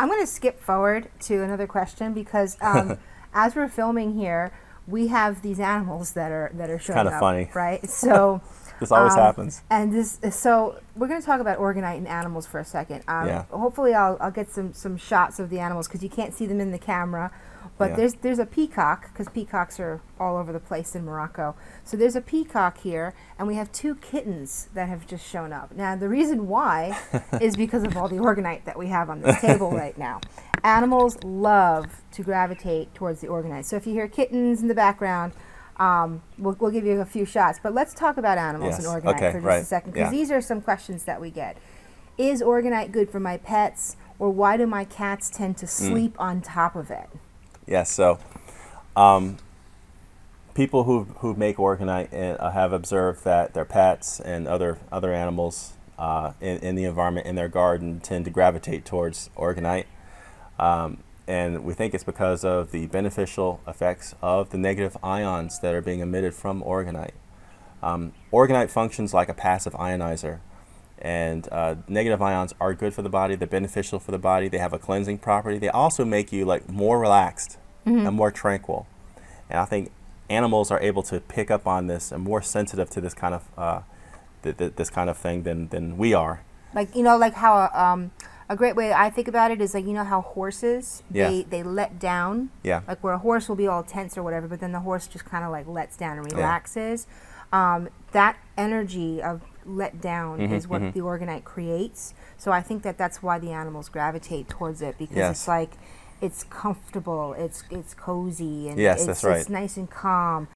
I'm going to skip forward to another question because as we're filming here, we have these animals that are showing Kind of up, funny, right? So this always happens. And so we're going to talk about Orgonite and animals for a second. Yeah. Hopefully, I'll get some shots of the animals because you can't see them in the camera. But Yeah. there's a peacock, because peacocks are all over the place in Morocco. So there's a peacock here, and we have 2 kittens that have just shown up. Now, the reason why is because of all the Orgonite that we have on this table right now. Animals love to gravitate towards the Orgonite. So if you hear kittens in the background, we'll give you a few shots. But let's talk about animals and Orgonite for just a second, because these are some questions that we get. Is Orgonite good for my pets, or why do my cats tend to sleep on top of it? Yes, so people who make Orgonite have observed that their pets and other animals in the environment in their garden tend to gravitate towards Orgonite. And we think it's because of the beneficial effects of the negative ions that are being emitted from Orgonite. Orgonite functions like a passive ionizer, and negative ions are good for the body. They're beneficial for the body. They have a cleansing property. They also make you like more relaxed and more tranquil. And I think animals are able to pick up on this and more sensitive to this kind of this kind of thing than we are. Like, you know, like how a great way I think about it is, like, you know how horses, they let down, like where a horse will be all tense or whatever, but then the horse just kind of like lets down and relaxes. That energy of let down is what the Orgonite creates. So I think that's why the animals gravitate towards it, because it's like, it's comfortable, it's cozy, and it's nice and calm.